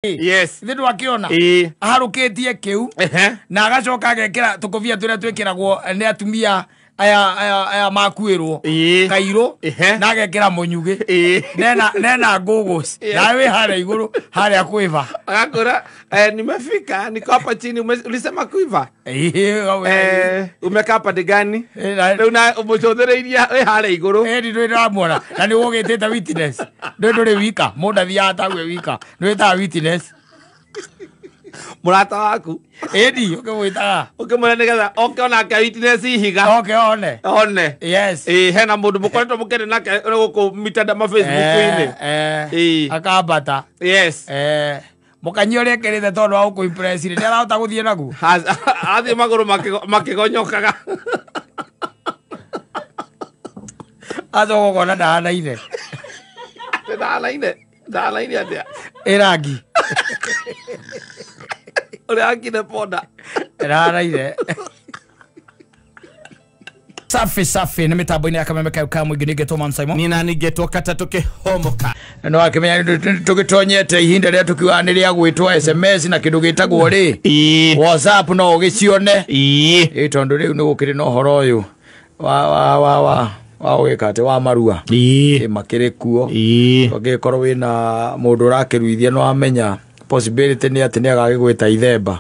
Yes. Ithe ndwakiona. Aharukitie kiu. Na agacoka agekira tukuvia turia twikiragwo ni atumia aya makuirwo kairo na agekira munyugi nena ngugos nawe hara iguru hara kuiva akakora nimefika niko hapa chini ulisema kuiva umekaa pande gani na umechodhereiria hara iguru ndio ndamwona na ni wogitete witness ndio wika mundu thia tagwe wika ndio ta witness murata waku edi ukimwitaga ukimwona nigetha ona ka witness higa one yes hena mundu mukoretwo mukene nake guku mitanda ma Facebook ini akabata yes mukanyo rekerete tondu wa ku impress ni arahota guthie nagu athi maguru makigonyokaga azo gona ndanaine atia erangi Uliakine poda. Raraire. Safi ni mitambo ini akamemeka ukamu igini geto Mansaimo. Nina ni geto kata toke homoka. No akimenya tugitonyete ihinda ria tukiwaniria gwitwa SMS na kindu gitagwo ri. WhatsApp no ugicione. Tondu riu ni gukiri no horo uyu. Wa wekate wa marua. Makire kuo. Ogekorwo wina mundu rakiruithia no amenya possibility ni ati ni agagigwita ithemba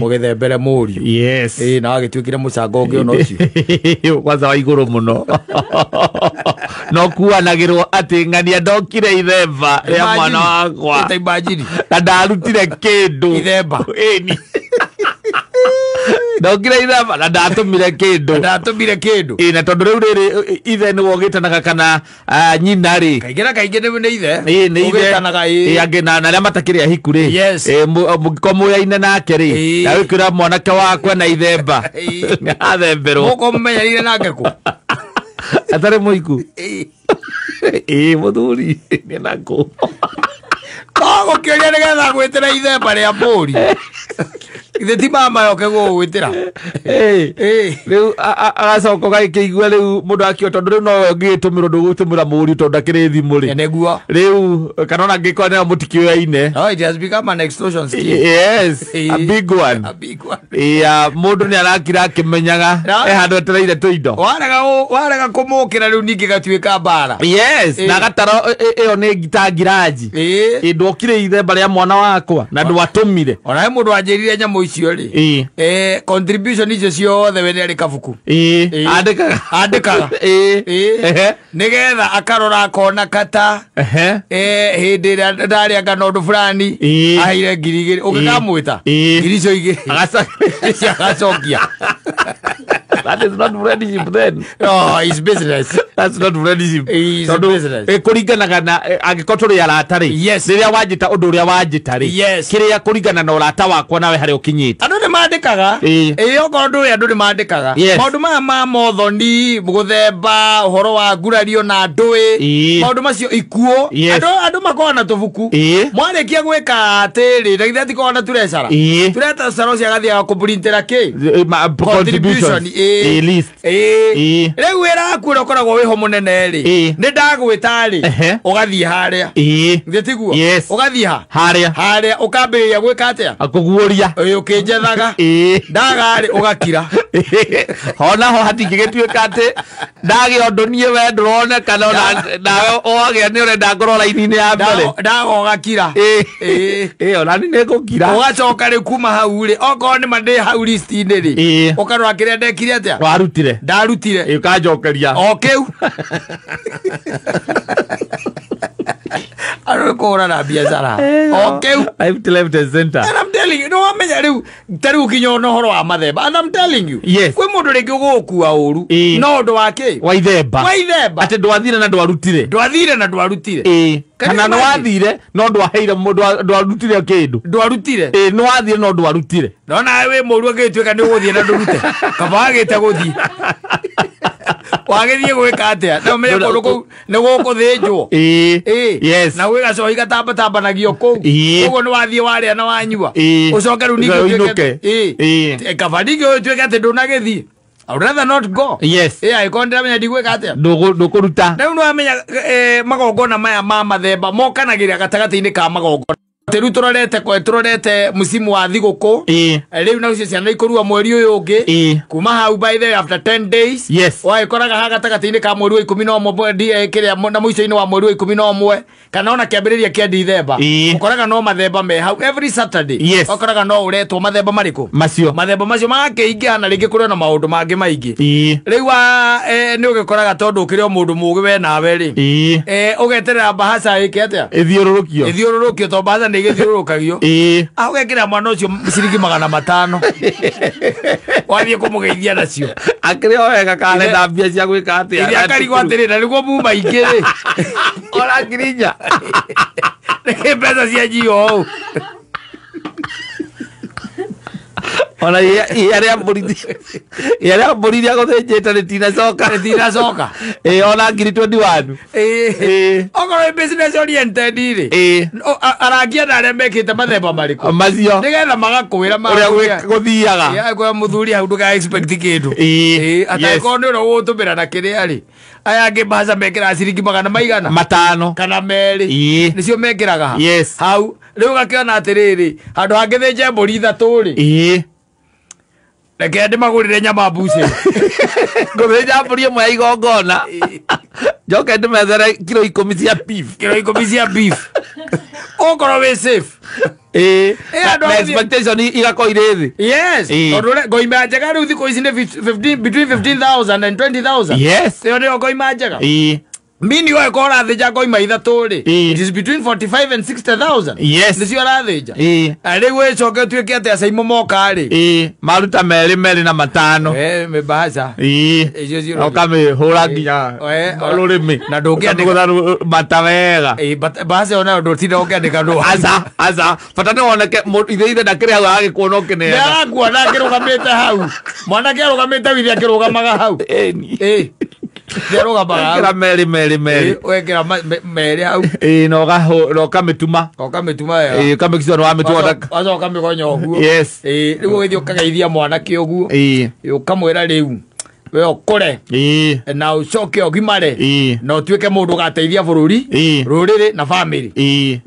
mugithembere muri yes na agituikire mucango ngi ono ucio kwanza wa iguru muno no kuanagirwo ati ngania ndokire ithemba ria mwana wakwa ita imagine na ndarutire kindu ithemba eni ndokire ithemba na ndatumire kindu na tondu riu riri ithe ni wogitanaga kana nyina ri kaingire ni ithe ni ugitanaga angina na ria matakire ahiku ri mugikomuyaine nake ri na wikira mwanake wakwa na ithemba athemberwo mukomumenyanire nake ku atare muiku muthuri ni nako kogo kiria nigetha gwitira ithemba ria mburi ithe ti mama yoke gwitira riu agacoka gagikigua riu mundu akio tondu riu no ngitumirwo ndugutumira muri tondu akiri thimu ri neguo riu kana ona ngikona mutikioyaine it has become an extortion scheme yes a big one mundu ni arakira akimenyaga handu etereire tuindo warega kumukira riu ningi gatuika mbara yes na gataro iyo ni ngitangiraji ndokire ithemba ria mwana wakwa na ndwatumire ona he mundu anjirire nyamu icio ri contribution icio ciothe we ni ari kabuku andikaga nigetha akarora akona kata hindi ria ndaria ngano ndu fulani aheire ngiri igiri ugikamwita ngiri icio igiri agacokia. That is not friendship then. No, it's business. That's not friendship. It's business. Kuringana na agikotori ya ratari. Yes. Riria wajita undu uria wajitari. Yes. Kiria kuringana na urata wakwa nawe hari ukinyite. Andu ni mandikaga. Okorwo andu ni mandikaga. Maundu maya ma mothoni, guthemba, uhoro wa ngurario na ndui. Maundu macio ikuo. Andu makoragwo na tubuku. Mwarikia gwika atiri, na ithe tikoragwo na turecara. Turecara cia gathiaga kuprintera ki? Contribution. List. Riu wira aku ukoragwo wiho munene ri ni ndagwita ri ugathie haria ngitiguo ugathie haria ukambiria gwika atia akuguoria ukinjethaga ndaga ri ugakira ona ho hatingigituika ati ndagiondonie we ndurone kana nawe ogia ni urenda ngorora inini ya mbere ndaga ugakira ona ni ngukira ugacoka ri kuma hau ri okorwo ni mandi hau list ini ri ukarora kiria ndekire atia warutire ndarutire ukajokeria okeu arukora na biashara okeu I've left the center and I'm telling you no amenya riu tariu kinyo no horo wa mathemba and I'm telling you kwi mundu ringi gukua uru no ndo wake wa ithemba ati ndwathire na ndwarutire kana no wathire no ndwaheire mundu ndwarutire kindu no wathire no ndwarutire no nawe muru agituika ni guthie na ndurute kaba agite guthie wagithie gwika atia na me mundu ku ni gukuthinjwo yes na wiga so igatamba nagio ku ugo ni wathie waria na wanyua ucoke ru ningi kaba ningi utuike ati ndunagithie I would rather not go. Yes. I condemn ya digwe katia. Ndukuruta. Na no amenya magogona maya ma mathemba mokanagira gatagati-ini ka magogona. teru turorete musimu wa thiguku riu na ucio ciana ikurua mweri uyu ungi kuma hau by the after 10 days waikoraga ha gatagati-ini ka mweri wa 11 kiria na muico-ini wa mweri wa 11 kana ona kiambiriria kia December ukoraga no mathemba me hau every Saturday ukoraga no uretwo mathemba mariku mathemba macio makeingia na ringi kuri na maundu mangi maingi riu ni ugikoraga tondu ukiri o mundu mugi we nawe ri ugeterera bahasa iki atia ithiururukio to bahasa ni igithiururukagio ugekira mwana ucio ciringi 500 wathie kumugeithia nacio akiri o wega kale na mbia cia gwika atia iria karigwo atirira niguo muma ingi ri ora ngirinya pesa cia jio ona ya mburithi aguthinjite ritina coka ona ngiri 21 okorwo business oriented ri arangia na aria mekite mathemba mariku macio nigetha magakwira uria guthiaga kwa muthuri hau nduga expect kindu atako ni ro gutumira na kiria ri aya angi bahasa mekira ciringi 500 kana meri nicio mekiraga hau riu gakiona atiriri handu hangithinje mburi 3 ri reke ndimagurire nyama mbuce nguthinja mburi imwe ya igongona njoke ndimethere kilo 10 cia beef okorwo wi safe expectation igako irithi ngoima njega riu thiku ici ni between 15,000 and 20,000 iyo niyo ngoima njega mini wa ko rathinja ngoima 3 ri it is between 45 and 60,000 nicio rathinja riu wicoke tuike atia caimo moka ri maruta meri na 5 me bahasa ukamihura nginya rurimi na ndungiandika mata wega bahasa ona ndutinda ukiandika ndu aza bata ni woneke ithe ndakiri hau agikuona ukinenda ndakuona akirugamite hau mwanake arugamite withi akirugamaga hau kira meri wekira meri hau no kamituma ya kamikizwa no amitwada azo kamigonya oguo riu githio kageithia mwanake oguo ukamwira riu we okore na ucoke ogimare na utuike mundu gateithia bururi ruriri na family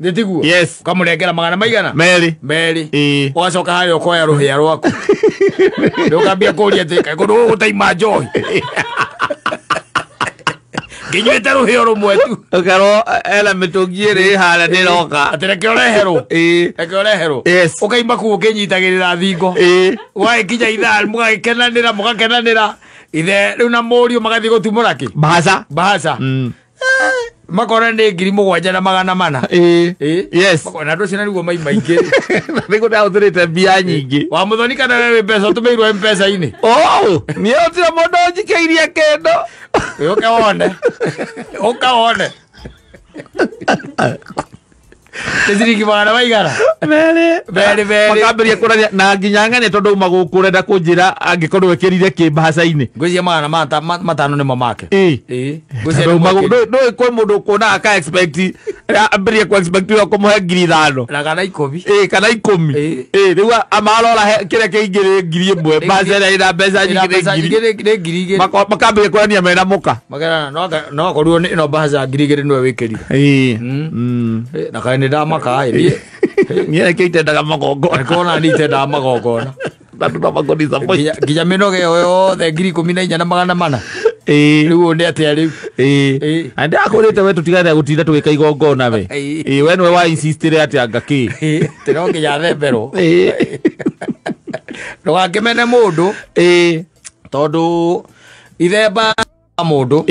nditiguo ukamurengera 100 meri ugacoka hari ukoya ruhia rwaku ndukambia kuria tika kundu gutaima njohi nginyuite ruhio rumwe tu ukaro ela mitungi ri hala ni roka atereke oreherwo ukaimba ku ukinyitagirira thingo wa ikinya ithaa mugakenanira ithe riu na murio magathi gutumura ki bahasa makora ni 7,400 makona ndo cina niguo maingi nigo ndauthirite mbia nyingi wa muthoni kana wewe mbeca tumeirwo mpesa ini ni otira mundu njikeirie kendo ukaone ciringi 100 makambiria kuraria na nginya ng'ania tondu uma guku urenda kunjira angikorwo wekirire ki bahasa-ini ngwiciria 500 nimo make ndui kwi mundu kuona aka expect ambirie ku expect yo kumuhe 5,000 na kana 10 kana 10 riu amarora kiria kiingire 1,000 bahasa ina mbeca nyingire makambiria kurania mena muka magana no akorwo no bahasa 2,000 niwe wikirire na kana ndamaka niye keitendaga magongona kona nitendaga magongona ndatuna magoniza moja nginya minoge yothe 14,400 riu ndi atia riu ande akurite we tutigane gutinda tugika igongona we we niwe wa insistire ati angaki tino nginya thembero ndugakimene mundu tondu ithemba mundu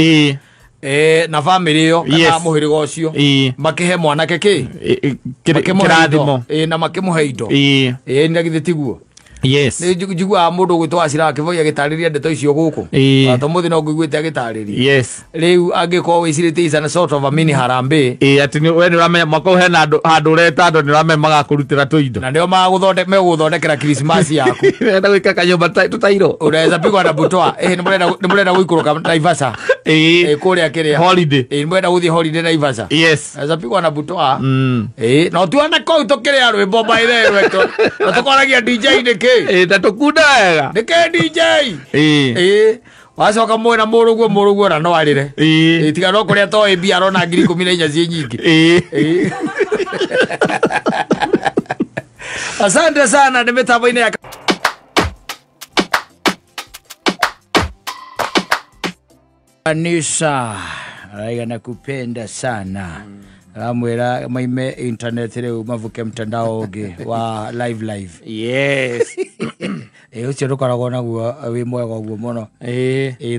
na family yo kana muhirigo ucio makihe mwanake ki kirathimo na makimuhe indo ni githitiguo ni njigua mundu gwitwa acira akivoya gitariria ndeto icio guku atomuthi no ngiguite agitariria riu angiko wicirite isa sort of a mini harambe ati ni we ni uramenya mwaka uhe na handu ureta andu ni uramenya magakurutira tuindo na ndio meguthondekera Christmas yaku enda gwika kanyumba tutairo ureza pigwa na butwa ni murenda guikuruka Naivasha kuria kiria holiday ni murenda guthie holiday Naivasha ureza pigwa na butwa no tuana kou tukiria rwimbo baire rweto tukoragia DJ niki tatukunda wega nike DJ wacoka mwena muruguo na no arire tiga no kuria to ebi arona ngiri 14 cie nyingi asante sana ni mitambo-ini ya Anisa raiga nakupenda sana Ramwera maime internet leo mavuke mtandao ungi wa live yes ucio rukoragwo naguo wi mwega guo muno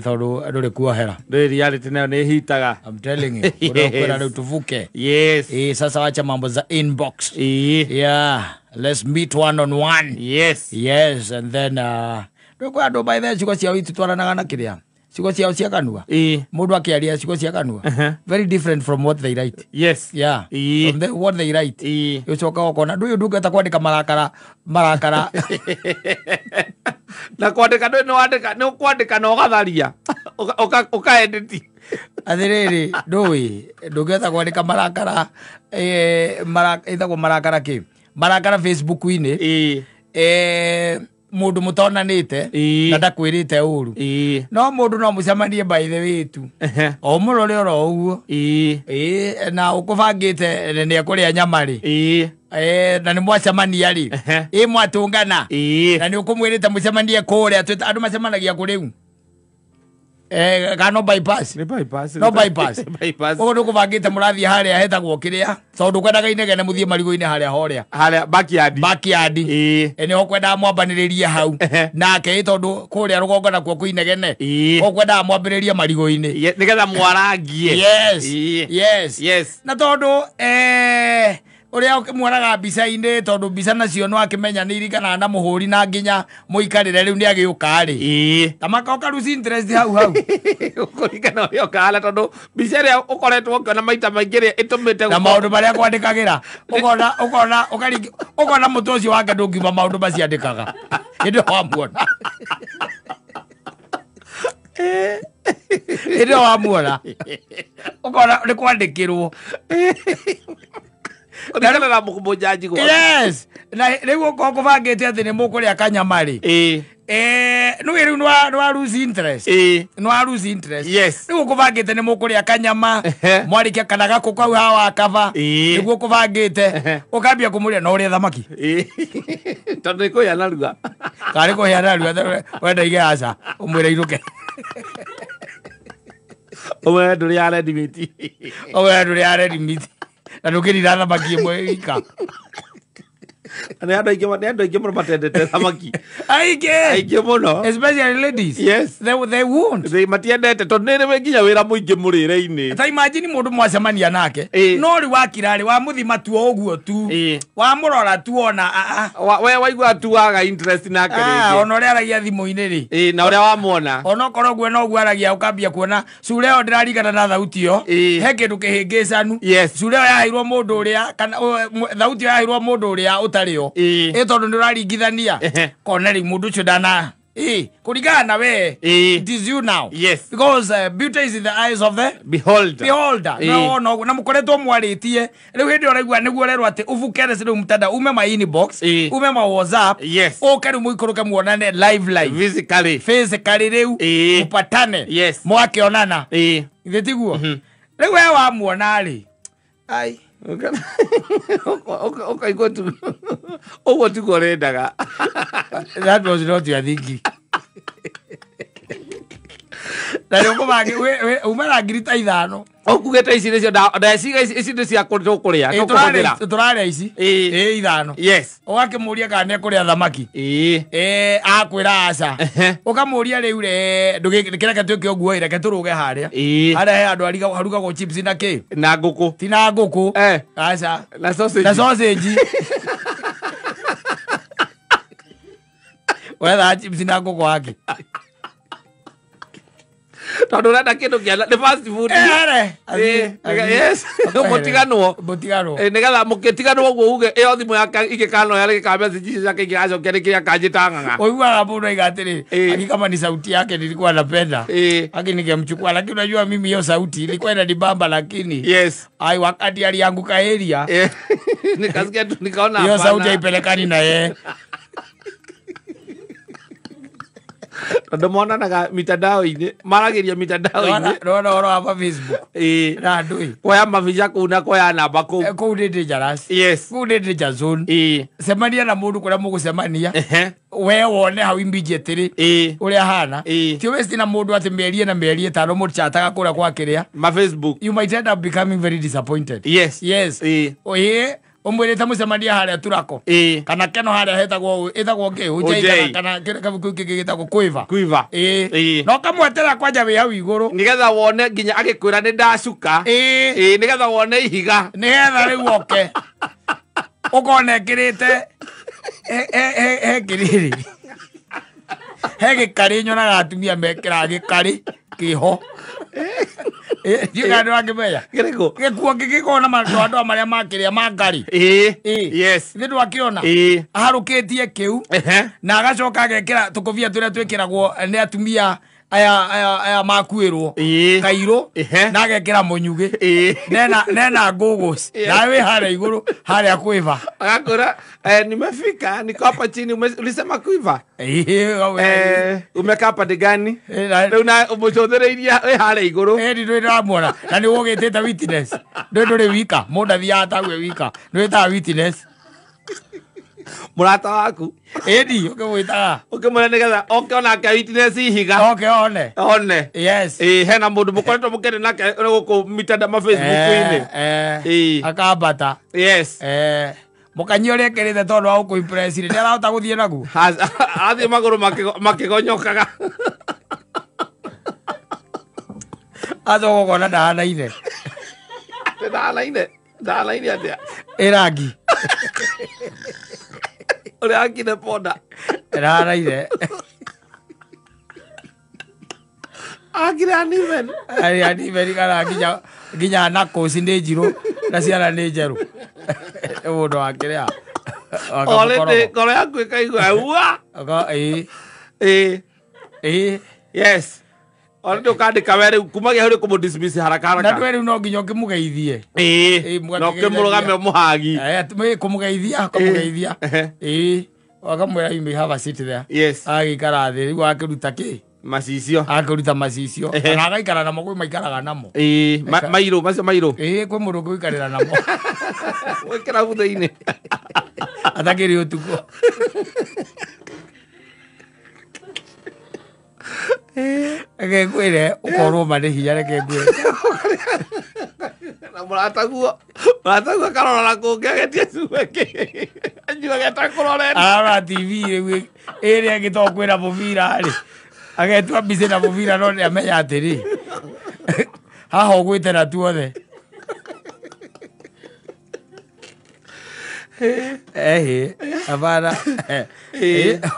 tondu nduri kuohera the reality nayo ni hitaga I'm telling you kwera leo tuvuke yes sasa wacha mambo za inbox yeah let's meet one on one yes and then ndukwa ndo by the chiko cia witu twaranaga na kiria chiko ciao cia kanua mundu akiaria chiko cia kanua very different from what they write from what they write ucoka ukona nduyu ndungeta kwandika marakara na kwandika no kwandika no gatharia uka edit athiriri ndungeta kwandika marakara ithagwo marakara ki marakara Facebook-ini mundu mutonanite na ndakwirite uru no mundu no mucemanie by the way tu o murore oro uguo na ukubangite ne akuria nyamari na ni mwacemania ri mwatungana na ni ukumwirite mucemanie kuria andu macemanagia kuriu no bypass ogo kubangite murathi haria hetagwo kiria tondu kwendaga inegene muthie marigo-ini haria horia backyard ni okwenda mwambaniririe hau nake tondu kuria rugongo na kuo kuinegene okwenda mwambiririe marigo-ini nigetha mwarangie yes na tondu uria mwonaga mbica-ini tondu mbica nacio no akimenya ni irigana na muhuri na nginya muikarire riu ni agiuka ri tamaka lose interest hau kurigana uria ukala tondu mbica ria ukoretwo ukiona maita maingi ria itumite na maundu maria kwandikagira ukona mutu ucio wake ndungiuma maundu maciandikaga ndio wamuona ndio wamuona ukona ni kwandikirwo Ndakana mukumojaji go. Yes. Na leo ko bangete ati ni mukuria kanyamari. No iri no lose interest. No lose interest. Yes. Leo ko bangete ni mukuria kanyama. Mwarikia kanaga ko kwa hawa kava. Niguo ko bangete. Ukambia kumuria no uri thamaki. Tondu ko yana ruga. Kare ko yana ruga wenda igaca umwire iruke. Owe nduri ya ready meat. Na ndukiri rana maki mweka ana ando ingi muno matendete thamaki aige muno especially ladies yes they won't they matiendete tondu nere wenginya wira muingi murire-ini ta imagine mundu mwacemania nake no ri wakirari wa muthima tu oguo tu wa murora tu ona we waigua tu waga interest nake ringi ona ri aragia thimu-ini ri na uria wamuona ona korwo gwe no gwaragia ukambia kuona cure yo ndirarigana na thauti yo he kindu kihingicanu cure yo yahairwo mundu uria kana thauti yo yahairwo mundu uria utario tondu ndiraringithania koneri mundu ucio ndana kurigana na we it is you now because beauty is in the eyes of the beholder no na mukoretwo mwaritie riu hindi oraigua niguo rerwo ati uvukere siru mtanda ume ma inbox ume ma WhatsApp okeri muikuruke muonane live physically riu upatane mwakionana ithitiguo riu we wa muona ri ai okay go to what you go rendaga that was not your thinking Dari uko bagi we umara ngirita 5 okugeta ici nicio ndaciga ici ndio cia kuria turare ici 5 yes ugakimuria kana ne kuria thamaki akwira aca ukamuria riu ndugikireke tuke oguo ireke turuge haria he andu harugagwo chips na ki na nguku ti na nguku aca na sausage wetha chips na nguku wake tondu renda kindu kia ni fast food yes mutigano nigetha mukitiganwo guo uge iyo thimu yake igikano yale gikambia siji yake igigacokia ni kiria kanjitang'ang'a uiguaga mundu aigatiri akikama ni sauti yake nilikuwa napenda lakini ningemchukua lakini unajua mimi hiyo sauti ilikuwa inanibamba lakini ai wakati alianguka area nikasikia tu nikaona hiyo sauti haipelekani na yeye ndo monanaga mitandao-ini maragiria mitandao-ini ro hapa Facebook na ndui koya mabica kuu na koya namba kuu kuu ni dangerous kuu ni danger zone semania na mundu kuria mugucemania we wone hau immediately uria hana ti waste na mundu ati mierie na mierie tano muchataga kuria kwa kiria ma Facebook you might end up becoming very disappointed yes oye omwirite mucemania haria turako kana keno haria hetagwo ngi ujai kana kabuku gitagwo kuiva no kamwetera kwanja wi hau iguru nigetha wone nginya agikwira ni ndacuka nigetha wone ihiga nigetha riu oke ukone kirite kiriri gikari nyonaga atumia mekira gikari kiho Yuganda wangemeya. Kiriko. Gikuo gikona andu maria makiria mangari. Yes. Nindu akiona. Aharukitie kiu. Na agacoka agekira tukuvia turia twikiragwo ni atumia aya makuirwo kairo na agekira munyugi nena gogos na we hara iguru hara kuiva agakora nimefika niko hapa chini ulisema kuiva umekaa pande gani na umucothereiria we hara iguru ndio ndamwona na ni wogitete witness ndio ri wika mundu thia tagwe wika ndio ta witness murata waku edi ukimwitaga ukimwona nigetha ona ka witness ihiga one yes hena mundu mukoretwo mukene nake guku mitanda ma Facebook-ini akabata yes mukanyi uria kerite tondu wa ku impress ni arahota guthie naku athi maguru makigonyokaga athogona ndahanaine atia irangi ule akine poda ndahanaine akire aniven kana nginya nako cinde njiro na ciana ni njeru mundu akiria olete kore yaku ikaigua ua yes Olete ukandika were kumagia huri kumudismiss haraka na ndweri no nginya kimugeithie no kimurugame muhagi kumugeithia wakamwira you may have a seat there yes agikara thi riu akiruta ki macicio akaruta macicio na agaikara namo kwi maikaraga namo mairo macio mairo kwi mundu gwikarira namo wikira buthe-ini atakiri utuko Egegwire ukorwo mari hinya reke ngwire na murataguo karora na kungegetie cuweke anjua geta kurorera ara TV iri agitokwira mubira ri agetua bize na mubira no ni amenya atiri haho gwite na tuothe abana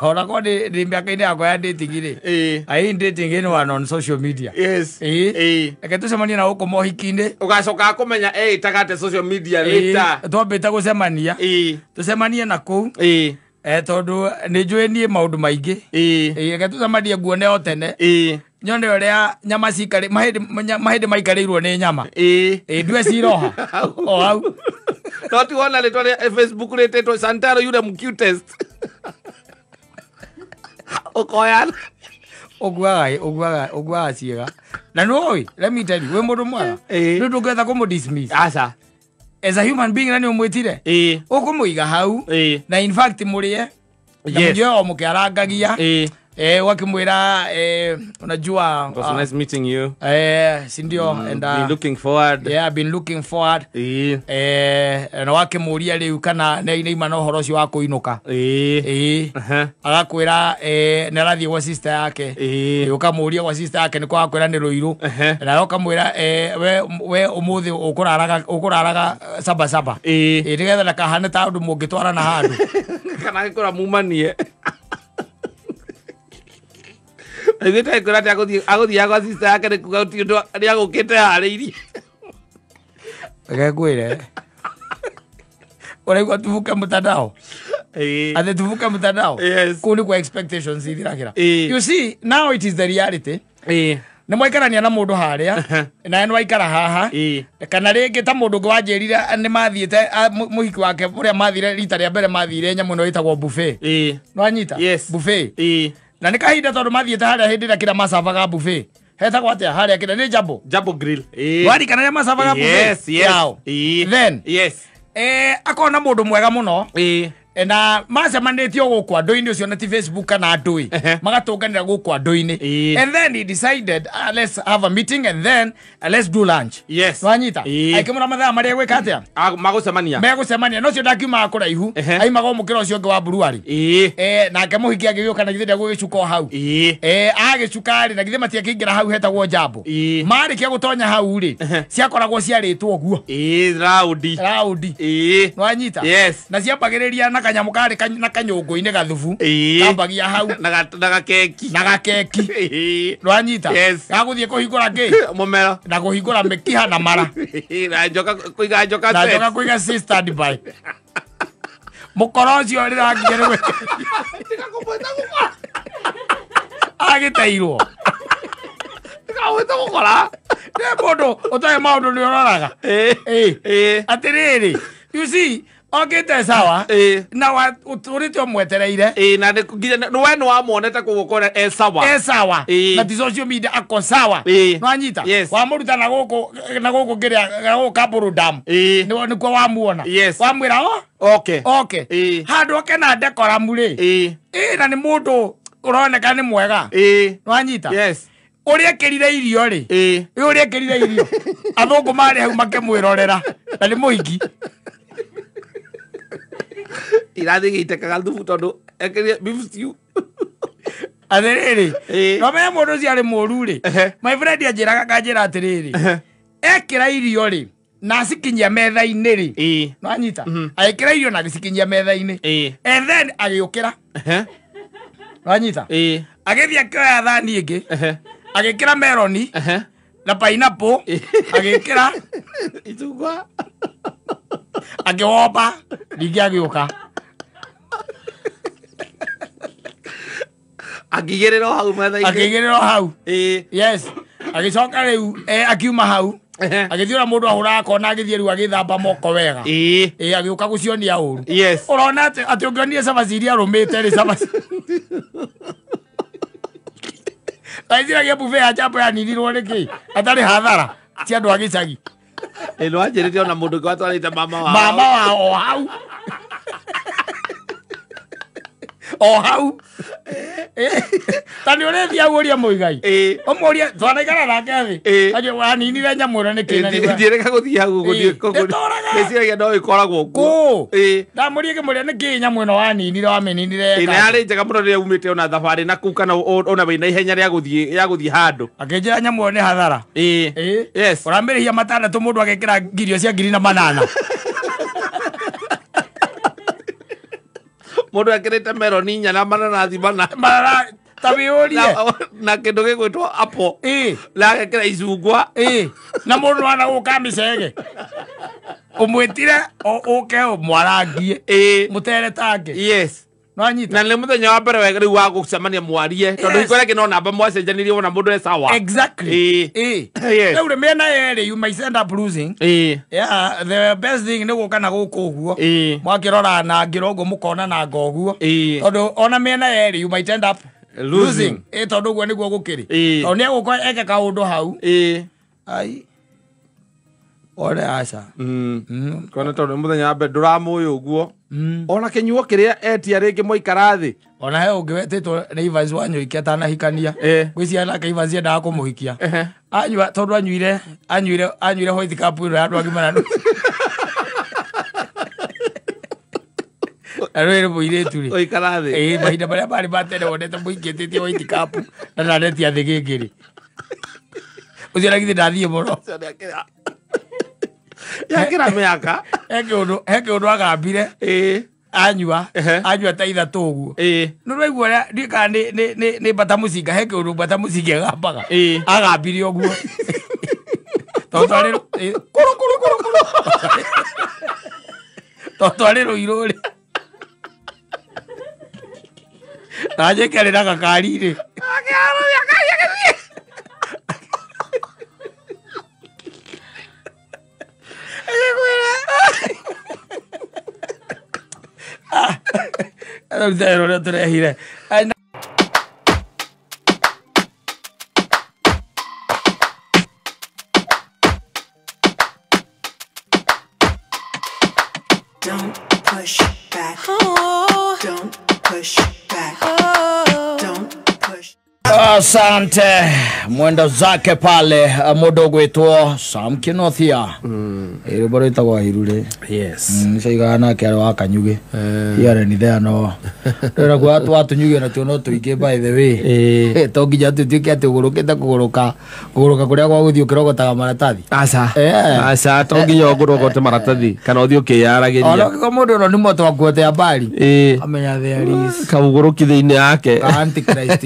ora ko ni miaka-ini yakwa ya dating ri ai dating ino on social media yes tucemania na guku mohiki-ini ugacoka kumenya itagate social media later twambite gucemania tucemanie na kuu tondu ni njui nie maundu maingi tucemanie nguone o tene nyone uria nyama cikari mahindi maikarirwo ni nyama ndue ciroha o hau no ti wona le tore Facebook letetwo Santaro yule mcutest okoyan ogwaga ciega na no let me tell you we mundu mwega ndu ndungetha kumudismiss asa as a human being nani umwitire ukumuiga hau na in fact murie ndio mukiarangagia wakimwira unajua it was nice meeting you si ndio and been looking forward I've been looking forward na wakimuria riu kana ni ima no horo cio wa kuinuka agakwira narathie kwa sister yake ukamuria kwa sister yake niko akwira ni ruiru na ukamwira we umuthi ukuraraga saba nigetha ndakahane ta undu mungitwara na handu kana gikora mumanie Egete kurate agothi agwa sister yake ni kuga utindu ari agukite hariirie agagwire Unaigua tuvuke mtandao ate tuvuke mtandao kuni kwa expectations ithiragira you see now it is the reality na mwaikarania na mundu haria na eno aikara haha kana ringi ta mundu ngwa njirire ni mathiete muhiki wake uria mathire rita ria mbere mathire nyamu no itagwo buffet no anyita buffet Na nĩ kahinda tondũ mathiĩte harĩa hĩndĩ ĩrĩa kĩrĩa macabaga buffet. Hetagwo atĩa harĩa kĩrĩa nĩ Jambo Grill. Warikana rĩa macabaga buffet? Yes. Then akona mũndũ mwega mũno. Na macemanĩtio gũkũ andũ-inĩ ũcio na ti Facebook kana andũ magatũnganĩra gũkũ andũ-inĩ. And then he decided let's have a meeting and then let's do lunch. Yes. Wanyita. Aikĩmũra mathaa marĩa gwĩka atĩa? Megũcemania. No cio ndakiumaga kũraihu. Aimaga mũkĩra ũcio ũngĩ wa Buruari. Nake mũhiki agĩgĩũka na githĩ ndegũgĩcuka o hau. Agĩcuka rĩ na githĩ matiakĩingĩra hau hetagwo Jambo. Marĩkia gũtonya hau rĩ ciakoragwo ciarĩtwo ũguo. Raundi. Wanyita. Na ciambagĩrĩria na kanyamu kari na kanyũngũ-inĩ gathubu kambagia hau na gakeki Rwanyita gagũthiĩ kũhingũra mũmero na kũhingũra mĩkiha na mara na njoka kũiga stand by mũkoro ũcio rĩrangia rĩwe agĩteirwo gawĩte gũkora nĩ mũndũ ũtarĩ maũndũ nĩ ũroraga atĩrĩrĩ you see okĩte sawa na ũtũrĩte ũmwetereire na we nĩ wamuonete kũgũkora sawa na ti social media ako sawa nwanyita wamũruta na gũkũ kĩrĩa gũkũ Kaburu Dam nĩkuo wamuona wamwĩra handũ oke na dekoramu rĩ na nĩ mũndũ ũroneka nĩ mwega nwanyita ũrĩa ekĩrire irio rĩ ũrĩa ekĩrire irio athũngũ marĩ hau makĩmwĩrorera na nĩ mũhiki irathi gĩitekaga thubu tondũ ekĩrire beef stew atĩrĩrĩ no me mũndũ ũcio arĩ mũru rĩ my friend anjĩraga kanjĩra atĩrĩrĩ ekĩra irio rĩ na cikinyia metha-inĩ rĩ nwanyita agĩkĩra irio na agĩcikinyia metha-inĩ and then agĩũkĩra nwanyita agĩthiĩ akĩoya thani ĩngĩ agĩkĩra meloni na pineapple agĩkĩra icungwa akĩwomba ningĩ agĩũka akĩigĩrĩrwo hau akĩigĩrĩrwo hau yes agĩcoka rĩu akiuma hau agĩthiĩ ũrĩa mũndũ ahũraga kona agĩthiĩ rĩu agĩthamba moko wega agĩũka gũcionia ũru ũrona atĩ ũngĩonire cabaci iria arũmĩte rĩ cabaci aiciragia buffet ya Jambo yaninirwo nĩkĩ atarĩ hathara ti andũ a gĩcagi nĩ wanjĩrĩte ona mũndũ ũngĩ watwarĩte mama wao o hau tani ũrĩthia ũria mũigai ũmũria twanaikara nake thĩ aje waninire nyamũ ĩno nĩkĩ na ndireka gũthiĩ hau gũthiĩ no ĩkoragwo kuo ndamũria kĩmũria nĩkĩ nyamũ ĩno waninire wamĩninire nĩ yarĩ njega mũno rĩrĩa umĩte ona thabarĩ na kuu kana ona wĩna ihenya rĩa gũthiĩ handũ akĩnjĩra nyamũ ĩyo nĩ hathara ũramĩrĩhia matandatũ mũndũ agekĩra ngirio cia 8,000 mũndũ akĩrĩte meloni nya na mananathi mana tabiũrie na kĩndũ gĩgwĩtwo apple na agekĩra icungwa na mũndũ wana gũka mĩcege ũmwĩtire ũke mwarangie mũtere take na nĩ mũthenya wa mbere wega rĩu wa gũcemania mwarie tondũ iko rĩngĩ no namba mwacenjanirie wona mũndũ e sawa rĩu rĩ mĩena yerĩ you might end up losing the best thing nĩ gũka na gũkũ ũguo mwakĩrora na ngĩra ũguo mũkona na ngoguo tondũ ona mĩena yerĩ you might end up losing tondũ ũguo nĩguo gũkĩrĩ tondũ nĩ egũkorwo eke kaũndũ hau ore aca kona tondũ mũthenya wa mbere ndũramũĩ ũguo ona kĩnyuo kĩrĩa etia rĩngĩ mwaikara thĩ ona he ũngĩ wetĩtwo nĩ Evans Wanyoike atanahikania gwĩcia nake Evans endaga kũmũhikia anyua tondũ anyuire white cup ĩno ya andũ agima na arũĩrĩ mũirĩtu rĩ ũikara thĩ mahinda marĩa marĩ matene wonete mũingĩtĩtie white cup na ndanetia thĩ gĩkĩ rĩ ũcio na githĩ ndathiĩ mũno yakĩra mĩaka he kĩũndũ agambire anyua ta ithatũ ũguo nĩ rwaigua ũrĩa ndika nĩ mbata mũcinga he kĩũndũ mbata mũcinga agambaga agambire ũguo twarĩ rũirũ rĩ na njĩkĩarĩ na gakari rĩ turehire Asante mwenda zake pale mudogo etwo Sam Kinothia ere boreta kwa hirure yes nishaiga ke wa kanyuge yare ni there no era kwa watu nyuge na tuno tuike by the way to gija tuike atugurukita kuguruka kuria kwa guthio kirogota maratathi asa to gija kuguruka maratathi kana uthio kiyaragiria ono ko mundu no ni moto wa kuote habari amenya there is kagurukithiine yake antichrist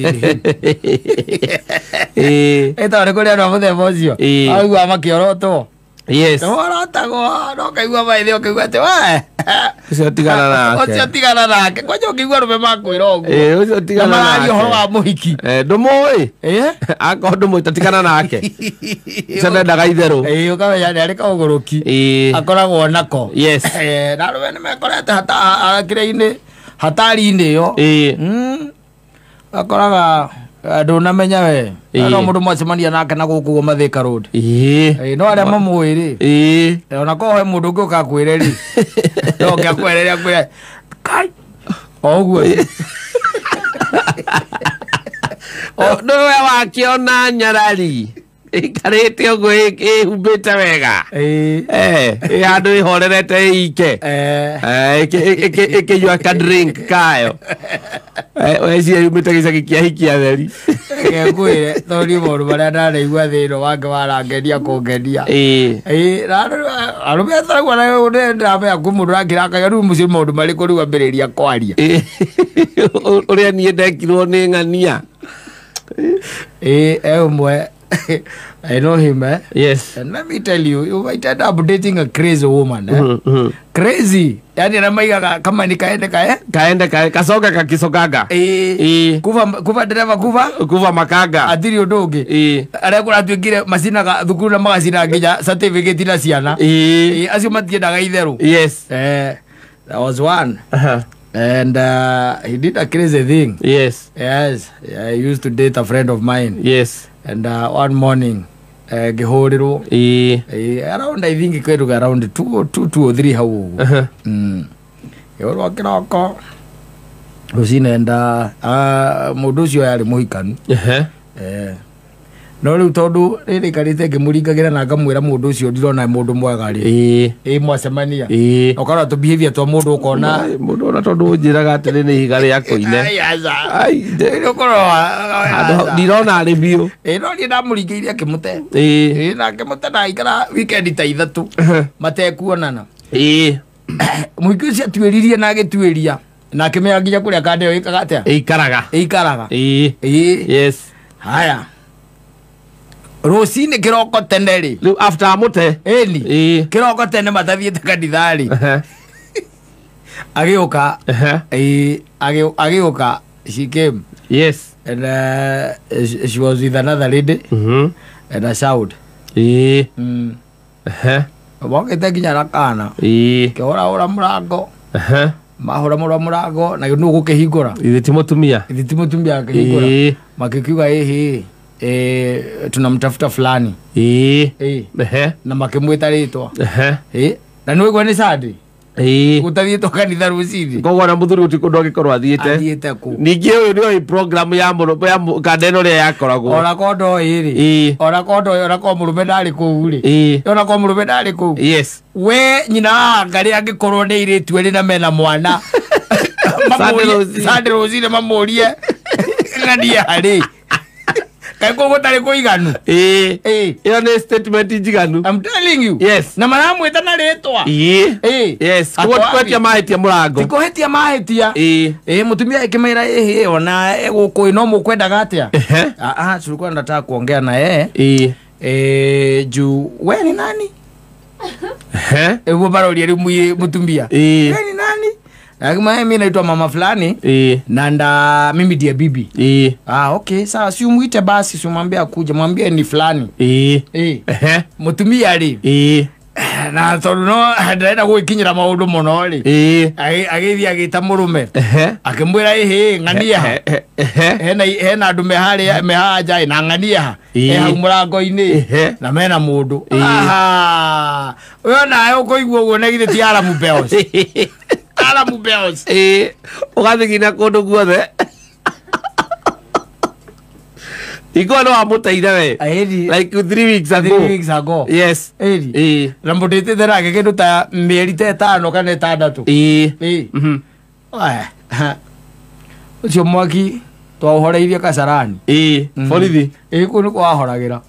eta re korea no muthe bocio au amakioroto yes no tago no kaigua baithio kaigua te wa ucio tigana nake kwa jo kaigua rume makwira ogu ucio tigana nake horo wa muhiki ndumoi akondo muitatigana nake cende ndaga itherũ ukamenya nĩ arĩ kaũgũrũki akoragwo nako yes na rume nĩ mekorete kĩrĩa-inĩ hatari-inĩ ĩyo akoraga ndunamenya we no mundu mwacemania nake na guku go Mathika Road no aria mamwiri ona ko he mundu nguka kwire ri no ngakwereria kwire kai oguo no we wakiona nyarari ikarite ogo humbite wega andu ihorerete ike ikijua ka drink kayo weci humbite gicagi kia hikia theri ngekuire tori moru baria ndareigua thiro wake warangeria kungenia arume taragwa na ndamenya kumundu rakirakaga riu mucio maundu mariku riu ambiriria kwaria uria nie ndekirwo ni ng'ania umwe I know him, yes. And let me tell you, you might end up dating a crazy woman, Crazy. Yani anamaiga kama ni kaende kasoga kakisogaga. Kuva dereva kuva makaga. Adiri odoge. Arekura tuigire masina ka thukuru na magacina ngija certificate na ciana. Acio matiendaga itheru. Yes. That was one. And he did a crazy thing. Yes. Yes. I used to date a friend of mine. Yes. And one morning, Gehodero, around, I think it could around 2 or 3 how. You were walking out. Rosina and Modusio are Mohican. No, you told they can take a Murica and I come with a Modusio, Dona Modo Moagari. Mosamania. Okara to behavior to Modo Corner. Modo to do Jiragat and Higariaco. Di Dona review. No, you don't Murica Kemote. Nakemota, I got weekend it too. Mate Kuanana. Mukusia to Elia Nugget to Elia. Nakemia Giacuria Cade, Caraga. Yes. Haya. Rosine kiroko tenderi. Look after amote. Eli. Kiroko tende matavie takadidali. Agioka. Agioka. She came. Yes. And she was with another lady. And I shout. Wake takinya rakana. Kehora ora murago. Mahora murago na nuko kehigora. Itimotumia kehigora. Makikiwa tunamtafuta fulani na makemweta ritwa na niwe gwani sadi utavieto kanitha rucini kogo na muthuri utikundo agikorwo athiete ku ningi uyu ni program ya kadeno ria yakoragwo ora kondo ora ko murume ndari ku ri ora ko murume ndari ku yes we nyina ngari agikorwo ni iritu eri na mena mwana sadi rucini mamurie ngadia hari Kako gotare ko iganu. Iyo ni statement njiganu. I'm telling you. Yes. Na maramweta na retwa. Yes. Kwetia mahetia murango. Tikohetia mahetia. Mutumia ikimera ona guko ino mukwenda gatia. Tulikuwa nataka kuongea na yeye. Juu we ni nani? Ewo baroli ali mutumia. We ni nani? Akima mimi naitwa mama fulani na mimi ndiye bibi. Okay, sawa si umuite basi si umwambie akuje, mwambie ni fulani. Mutumia ali. Na tono ndaenda gwikinyira maundu muno ri. Agithi agita murume. Akimwira ng'ania. Hena andu mehaja na ng'ania. Hau murango-ini na mena mundu. Uyo nae ukoigua uguo na githe ti Aramu Bells. Aramu Bells. Ugathigina kundu guothe. Iko no amuteire we. Like 3 weeks ago. 3 weeks ago. Yes. Na mbotete thera ke kindu ta mieri ta 5 kana 6. Ucio mwaki twauhoreirie Kasarani. Borithi. Kunu kwahoragĩra.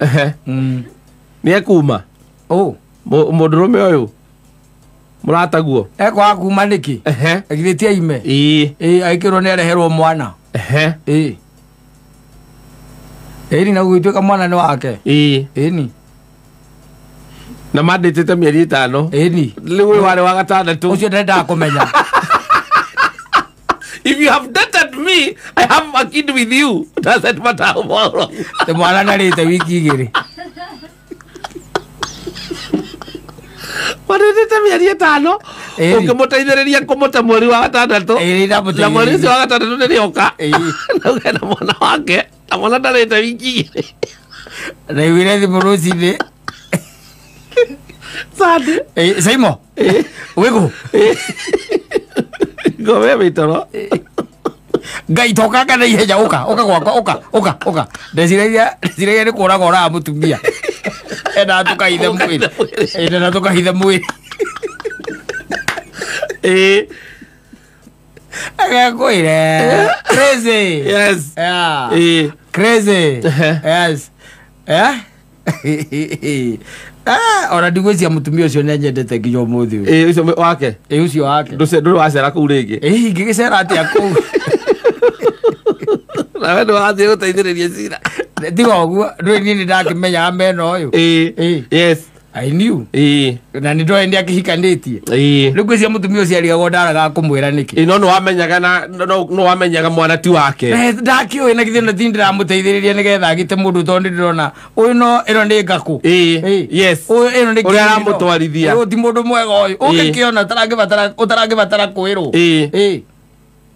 Nĩ ekuma. Mũndũrũme ũyũ mũrataguo ekwaga kuma nĩkĩ agithĩtie aime aikĩrwo nĩ areherwo mwana ĩni na gũgĩtuĩka mwana nĩ wake ĩni na mandĩtĩte mĩeri 5 ĩni rĩu ũyũ warĩ wa 6 ũcio ndendaga kũmenya. If you have dated me, I have a kid with you. Doesn't matter tomorrow. The mwana narĩte wiki 2. Mandĩtĩte mĩeri 5 ũkĩmũteithĩrĩria kũmũte mweri wa 6 na mweri ũcio wa 6 nĩrĩoka na mwana wake na mwana ndarĩte wiki 2 na iwire thimũ rũcinĩ Sande Saimo wĩgũ ngome mĩtoro Ngai toka kana ihenya ũka gwakwa ndeciragia nĩ kũraga ũraga mũtumia ena tukahithe mwĩrĩ agakwĩre crazy. Yes. Yeah. Crazy. Yes. Ona ndigwĩcia mũtumia ũcio nĩ nyendete nginya ũmũthĩ ũyũ. Ũcio wake. Ũcio wake. Ndũrĩ wacera kũu rĩngĩ. Ingĩgĩcera atĩa kũu. Na wendo wathiĩ gũteithĩrĩria cira. Tiga ũguo ndũĩ niĩ nĩndakĩmenyaga mena ũyũ. Yes. I knew. Na nĩ ndoĩ nĩakĩhikanĩtie. Rĩu ngwĩcia mũtumia ũcio arigagwo ndaraga kũmwĩra nĩkĩ. No nĩ wamenyaga mwana ti wake. Ndakĩũĩ na githĩ ona ti ndĩramũteithĩrĩria nĩgetha agĩte mũndũ tondũ ndĩrona ũyũ ĩno nĩ ngakũ. Yes. Ũyũ nĩ ũrĩa aramũtwarithia. Ũyũ ti mũndũ mwega ũyũ. Ũngĩkĩona ũtarangĩbatara kwĩrwo.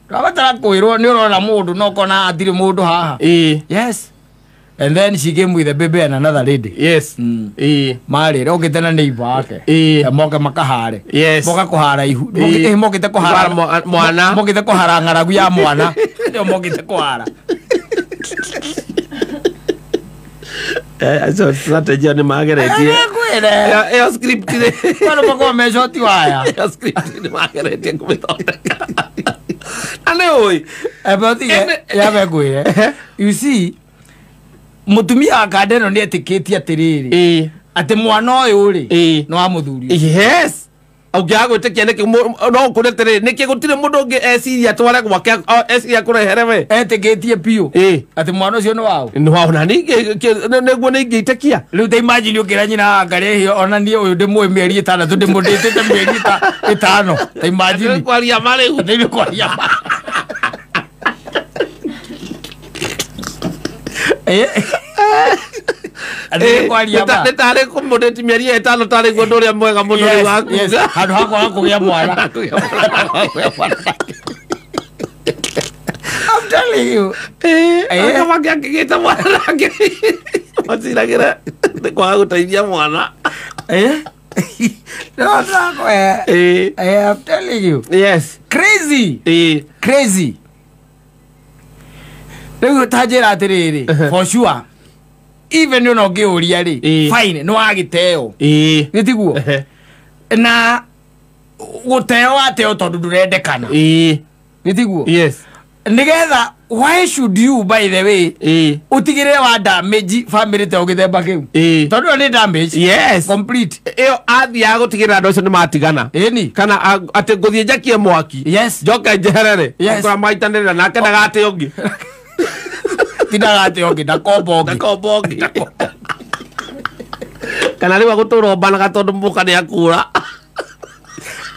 Rabatara kwĩrwo nĩ ũrona mũndũ no kona atirĩ mũndũ haha. Yes. And then she came with a baby and another lady. Yes. Mari rokite na neighbor wake. Moke makahare. Yes. Moka kuhara ihu. Mokite kuhara mwana. Mokite kuhara ngaragu ya mwana. Ndio mokite kuhara. So strategy ni mageretie. Yo script ni. Bado mako meshoti waya. Yo script ni mageretie kumithondeka. Ane oi. About ya begwire. You see mutumia akadeno nĩ etĩkĩtie atĩrĩrĩ atĩ mwana ũyũ rĩ no amũthuri. Yes. Ũngĩaga gwĩtĩkia nĩkĩ no kũrĩ atĩrĩrĩ nĩkĩ gũtirĩ mũndũ ũngĩ eciria tware gwake eciria kũrehere we etĩkĩtie biũ atĩ mwana ũcio nĩ wao. Nĩ wao na nĩguo nĩingĩitĩkia. Rĩu ta imagine ũkĩra nyina ngarĩ hio ona niĩ ũyũ ndĩmũĩ mĩeri 6 ndĩmũndĩtĩte mĩeri 5. Ta imagine kwaria marĩu nĩ kwaria nĩtarĩ kũmũndĩti mĩeri 5 tarĩ guo ũndũ ũrĩa mwega mũno wakuga handũ hakwa kũgĩa mwana. I'm telling you. Akamange akĩgĩte mwana nake maciragĩra nĩ kwaga gũteithia mwana. No, I'm telling you. Yes. Crazy. Crazy. Rĩu tanjĩra atĩrĩrĩ for sure even you know ngĩũria rĩ fine no agĩteo nĩtiguo na gũteo ateo tondũ ndũrendekana nĩtiguo. Yes. Nĩgetha why should you by the way utigĩrĩre wa damage family te ũgĩthemba kĩu tondũ nĩ damage. Yes. Complete. Ĩyo athiaga gũtigĩrĩra andũ acio nĩ matigana kana atĩ ngũthiĩ njakie mwaki. Yes. Njoke njeherere akora maitanĩrĩra nake ndagate ũngĩ tidagate ũngĩ ndakomba ũngĩ kana rĩu agũtũra ũmbanaga tondũ mũka nĩ akũra.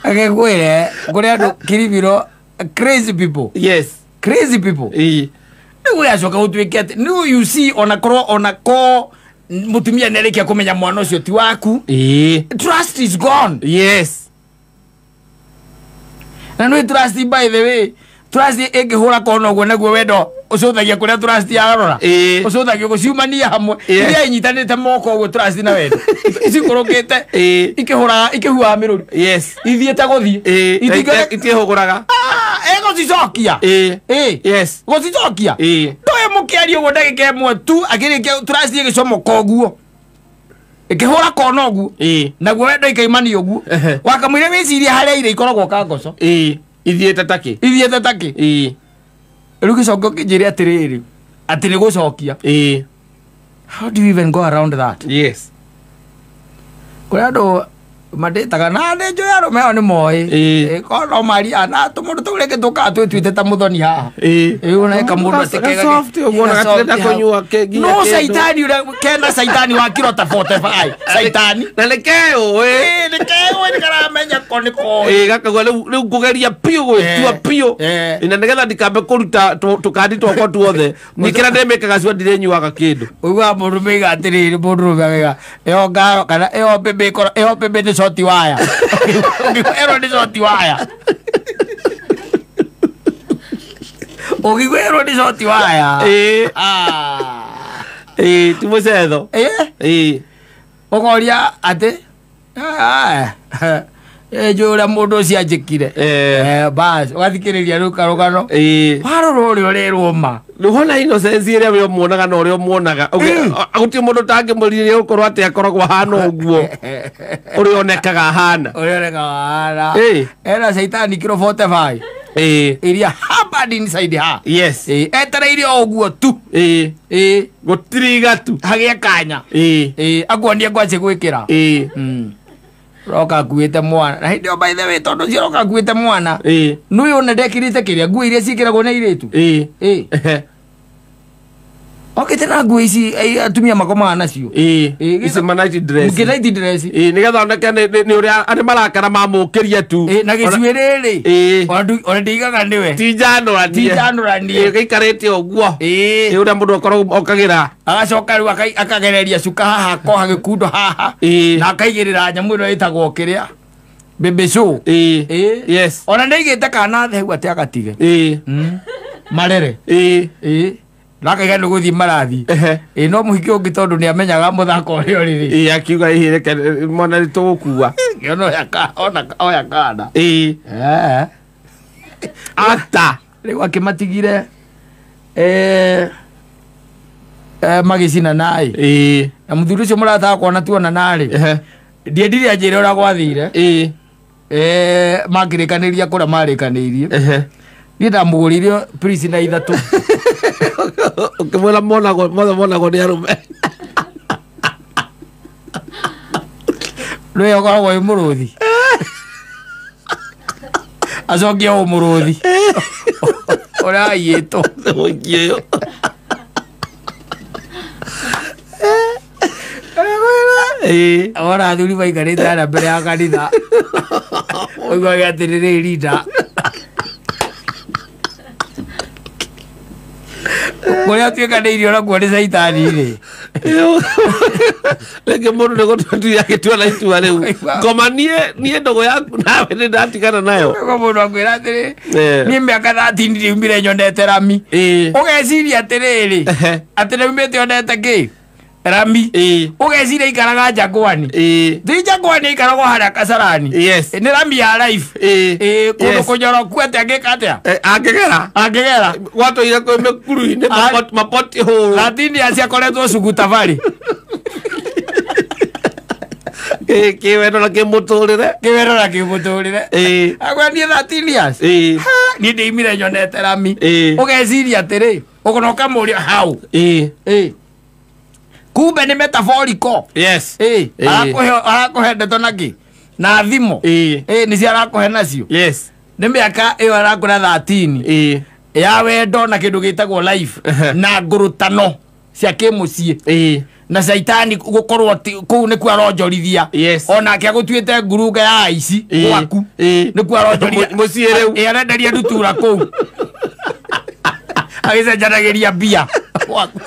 Agĩkwĩre kũrĩ andũ Kiribiro crazy people. Yes. Crazy people. Nĩguo yacoka gũtuĩke atĩ no you see onako mũtumia nĩarĩkia kũmenya mwana ũcio ti waku. Trust is gone. Yes. Na nĩ trust by the way trust ĩngĩhũra kono ũguo naguo wendo ũcũthagia kũrĩa trust yarora ũcũthagia gũciumania hamwe iria inyitanĩte moko ũguo trust na wendo icikũrũkĩte ikĩhuaga mĩrũri. Yes. Ithiĩte gũthiĩ itiĩhũgũraga egũcicokia. Yes. Gũcicokia ndũĩ mukiario go ndagike imwe tu agirike turacithie gicomo koguo ikihura kono oguo naguo wendo ikaimani oguo wakamwire wiciria haria ire ikoragwo kangoco ithiete taki riu gicogo kinjire atiriri ati ni gucokia how do you even go around that? Yes, kuri andu madetaga na ndejo ya romeo ni moi kono mari ana tumundu tureke tuka twitwite ta muthoni haha una eka mundu atekega soft ugona gatirenda kunyua kegi no saitani ura kena saitani wa kilo ta 45 saitani na lekeo ni karamenya koniko gakagwa riu kugeria pio gwitua pio ina nigetha ndikambe kuruta tukandi twakwa tuothe nikira ndemekaga cio ndirenyuaga kindu uga mundu meiga atiriri mundu meiga eo ngaro kana eo bebe ni shoti waya ero ni shoti waya ogigwero ni shoti waya tumucetho ogoria ate jura mundu cia njikire bas wathikiriria rukarugano waroro uri urerwo ma ruhona innocence iria we muonaga na uri muonaga aguti mundu tangi muririe ukorwo ati akoragwo hana uguo uri onekaga hana era saitani kilo 45 iria happened inside her. Yes. Etereire oguo tu. Gutiriga tu. Hagia kanya. Akwondia kwache gwikira. Roka kuite mwana. Na hindio by the way tondu cio roka kuite mwana. Nui ona ndekirite kiria nguo iria cikiragwo na iritu. Okay, tena nguo ici atumia makoma nacio. Ici night dress. Night dress. Nigetha oneke ni uria ari marakara mamukiria tu. Na gicwiriri. Ona ndigaga niwe. Tijanuranie. Gikarite oguo. Uria mundu akorwo okagira. Agacoka riu akagereria cuka haha koha gikundo haha. Na akaigirira nyamu ino itagwo kiria. Bebe show. Yes. Ona ndigite kana theu ati agatige. Marere. Naka gano guthi marathi no muhiki ungi tondu ni amenyaga muthako uri riri akiuga ihireke mona ri tugukua yono yaka ona oya kana ata riu akimatigire magicina nai na muthuri ucio murataka kuona tuona nari ndiendire anjire ura gwathire makirikaniria kura marikanirie ni ndamugurire please na ithatu ukimwela monago ni arume rwe okoragwo i muruthi acokia o muruthi uria aiyitwo oikio ora athuri maikarite ara mbere ya kanitha oigaga atiriri rida kuria tuikanĩirie ona kuo nĩ caitani-rĩ rĩngĩ mũndũ nĩ gũtua gĩtua na itua rĩu ngoma niĩ ndogo yaku nawe nĩ ndatigana nayo mũndũ akwĩra atĩrĩ niĩ mĩaka 13 ndiumire nyonete rami ũgeciria atĩrĩrĩ atĩ naumĩte onete kĩ rami ugeciria ikaraga Jangwani ti Jangwani ikaragwo haria Kasarani ni rami ya life kundu kunyoroku ati angika atia angigera watoire kwi mikuru-ini mapoti hole latini acia koretwo cugutavari kiwendo na kimuturire agwendie 13 years ni ndiimire nyonete rami ugeciria atiri ugonoka muria hau kumbe ni metaphorical. Yes. Arakuhe ndeto naki na thimo ni cia arakuhe nacio. Yes. Ni miaka iyo arakura 13 ya wendo na kindu gitagwo life na ngurutano cia kimucie na shaitani gukorwo kuu ni kwa ronjorithia ona kia gutuite ngurunga ya aici gwaku ni kwa ronjorithia mucie riu arenderia ndutura kuu agicenjanagiria mbia gwaku